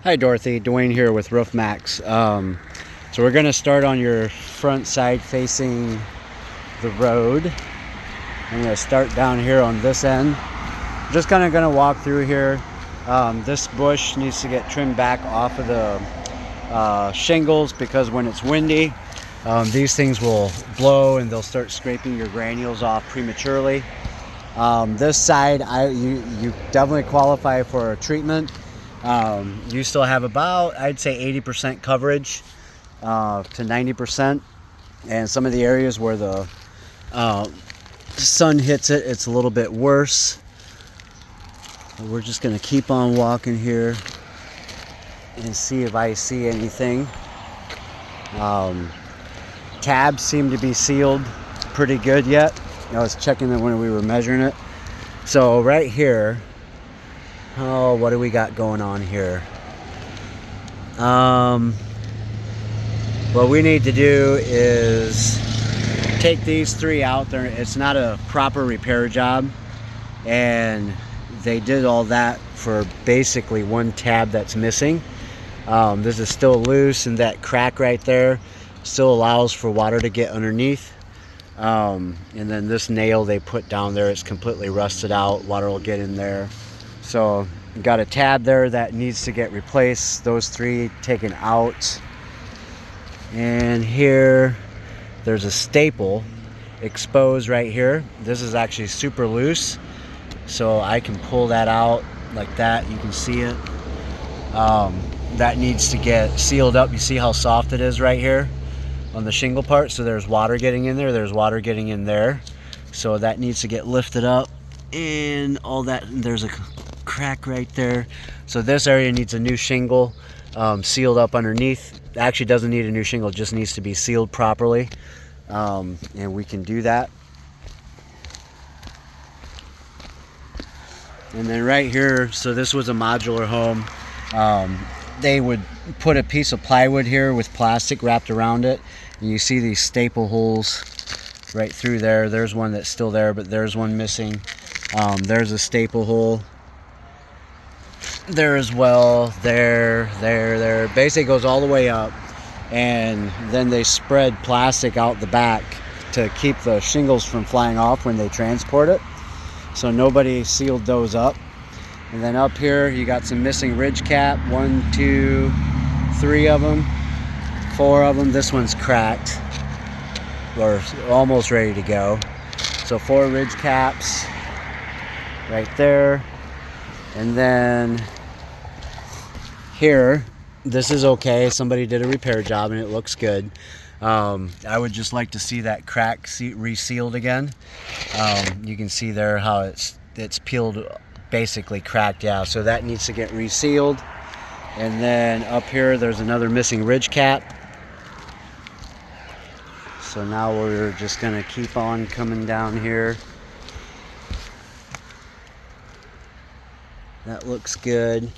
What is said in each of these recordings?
Hi Dorothy, Dwayne here with Roof Max. So we're going to start on your front side facing the road. I'm going to start down here on this end. Just kind of going to walk through here. This bush needs to get trimmed back off of the shingles because when it's windy, these things will blow and they'll start scraping your granules off prematurely. This side, you definitely qualify for a treatment. You still have about, I'd say 80% coverage to 90%, and some of the areas where the sun hits it, it's a little bit worse. We're just going to keep on walking here and see if I see anything. Tabs seem to be sealed pretty good yet. I was checking them when we were measuring it. So right here, oh, what do we got going on here? What we need to do is take these three out there. It's not a proper repair job, and they did all that for basically one tab that's missing. This is still loose, and that crack right there still allows for water to get underneath. And then this nail they put down there, it's completely rusted out. Water will get in there. So got a tab there that needs to get replaced. Those three taken out. And here there's a staple exposed right here. This is actually super loose, so I can pull that out like that. You can see it. That needs to get sealed up. You see how soft it is right here on the shingle part? So there's water getting in there, there's water getting in there. So that needs to get lifted up and all that. There's a crack right there. So this area needs a new shingle, sealed up underneath. Actually doesn't need a new shingle, it just needs to be sealed properly. And we can do that. And then right here, so this was a modular home. They would put a piece of plywood here with plastic wrapped around it, and you see these staple holes right through there. There's one that's still there, but there's one missing. There's a staple hole there as well. There. Basically goes all the way up, and then they spread plastic out the back to keep the shingles from flying off when they transport it. So nobody sealed those up. And then up here you got some missing ridge cap. 1, 2, 3 of them, 4 of them. This one's cracked or almost ready to go. So 4 ridge caps right there. And then here, this is okay. Somebody did a repair job and it looks good. I would just like to see that crack resealed again. You can see there how it's peeled, basically cracked. Yeah, so that needs to get resealed. And then up here there's another missing ridge cap. So now we're just gonna keep on coming down here. That looks good.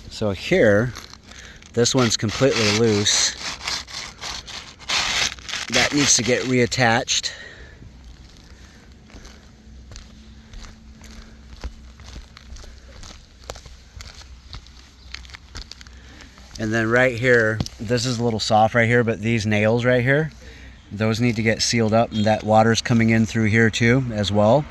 So here, this one's completely loose. That needs to get reattached. And then right here, this is a little soft right here, but these nails right here, those need to get sealed up, and that water's coming in through here too as well.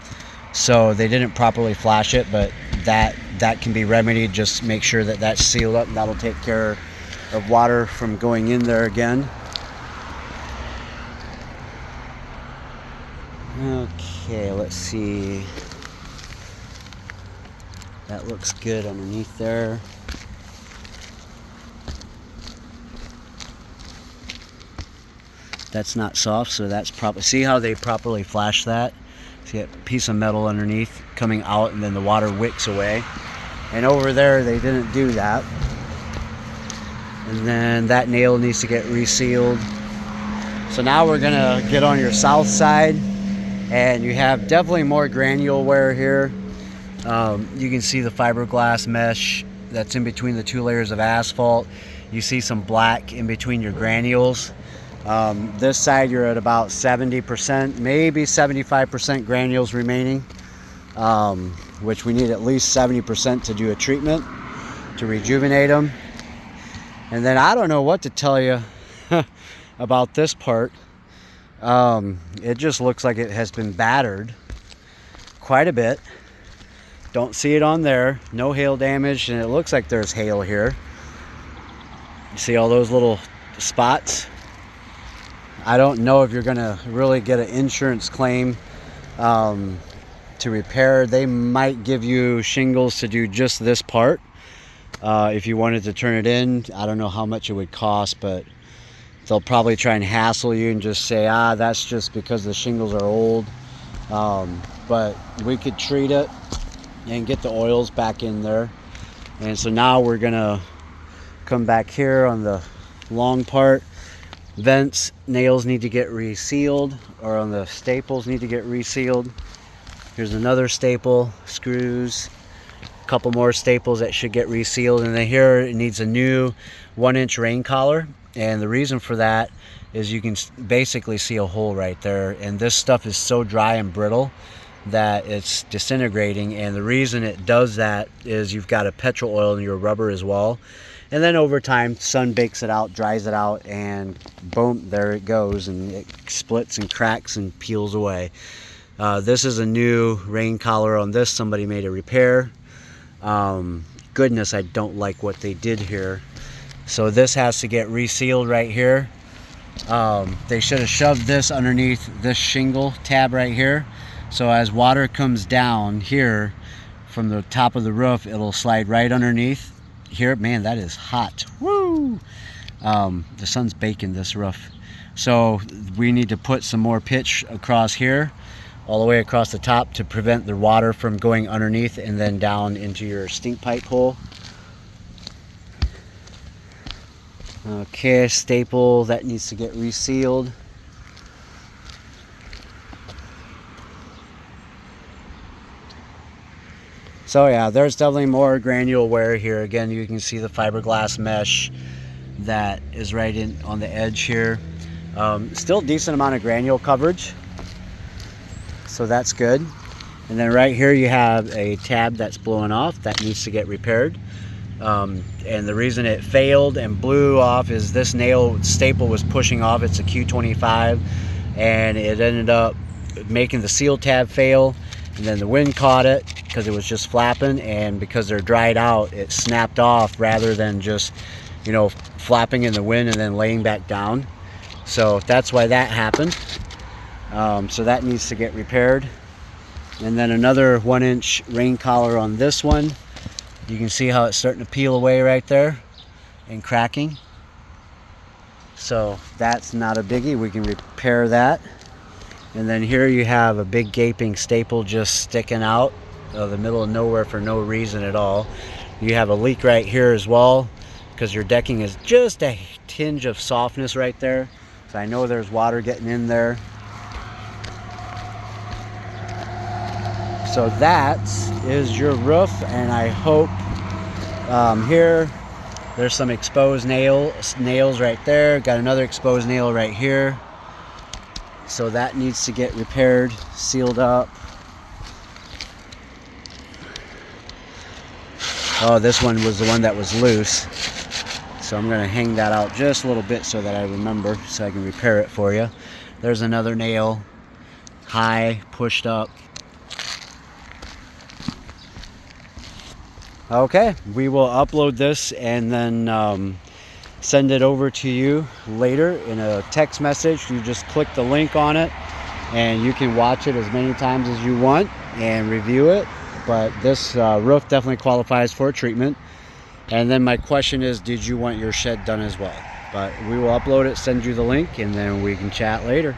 So they didn't properly flash it, but that can be remedied. Just make sure that that's sealed up, and that'll take care of water from going in there again. Okay, let's see. That looks good underneath there. That's not soft, so that's probably, see how they properly flash that? See a piece of metal underneath coming out, and then the water wicks away. And over there they didn't do that. And then that nail needs to get resealed. So now we're gonna get on your south side, and you have definitely more granule wear here. You can see the fiberglass mesh that's in between the 2 layers of asphalt. You see some black in between your granules. This side you're at about 70%, maybe 75% granules remaining, which we need at least 70% to do a treatment to rejuvenate them. And then I don't know what to tell you about this part. It just looks like it has been battered quite a bit. Don't see it on there. No hail damage, and it looks like there's hail here. You see all those little spots? I don't know if you're gonna really get an insurance claim to repair. They might give you shingles to do just this part. If you wanted to turn it in, I don't know how much it would cost, but they'll probably try and hassle you and just say, that's just because the shingles are old. But we could treat it and get the oils back in there. And so now we're gonna come back here on the long part. Vents, nails need to get resealed, or on the staples need to get resealed. Here's another staple, screws, a couple more staples that should get resealed. And then here it needs a new 1-inch rain collar. And the reason for that is you can basically see a hole right there. And this stuff is so dry and brittle that it's disintegrating. And the reason it does that is you've got a petrol oil in your rubber as well. And then over time, sun bakes it out, dries it out, and boom, there it goes. And it splits and cracks and peels away. This is a new rain collar on this. Somebody made a repair. Goodness, I don't like what they did here. So this has to get resealed right here. They should have shoved this underneath this shingle tab right here. So as water comes down here from the top of the roof, it'll slide right underneath here. Man, that is hot. Woo! The sun's baking this roof. So we need to put some more pitch across here, all the way across the top, to prevent the water from going underneath and then down into your stink pipe hole. Okay, staple that needs to get resealed. So yeah, there's definitely more granule wear here. Again, you can see the fiberglass mesh that is right in on the edge here. Still decent amount of granule coverage, so that's good. And then right here you have a tab that's blowing off that needs to get repaired. And the reason it failed and blew off is this nail staple was pushing off. It's a Q25, and it ended up making the seal tab fail. And then the wind caught it because it was just flapping, and because they're dried out, it snapped off rather than just, you know, flapping in the wind and then laying back down. So that's why that happened. So that needs to get repaired. And then another 1-inch rain collar on this one. You can see how it's starting to peel away right there and cracking. So that's not a biggie. We can repair that. And then here you have a big gaping staple just sticking out of the middle of nowhere for no reason at all. You have a leak right here as well, because your decking is just a tinge of softness right there. So I know there's water getting in there. So that is your roof, and I hope here there's some exposed nails right there. Got another exposed nail right here. So that needs to get repaired, sealed up. Oh, this one was the one that was loose. So I'm gonna hang that out just a little bit so that I remember, so I can repair it for you. There's another nail, high, pushed up. Okay, we will upload this and then send it over to you later in a text message. You just click the link on it and you can watch it as many times as you want and review it. But this roof definitely qualifies for treatment. And then my question is, did you want your shed done as well? But we will upload it, send you the link, and then we can chat later.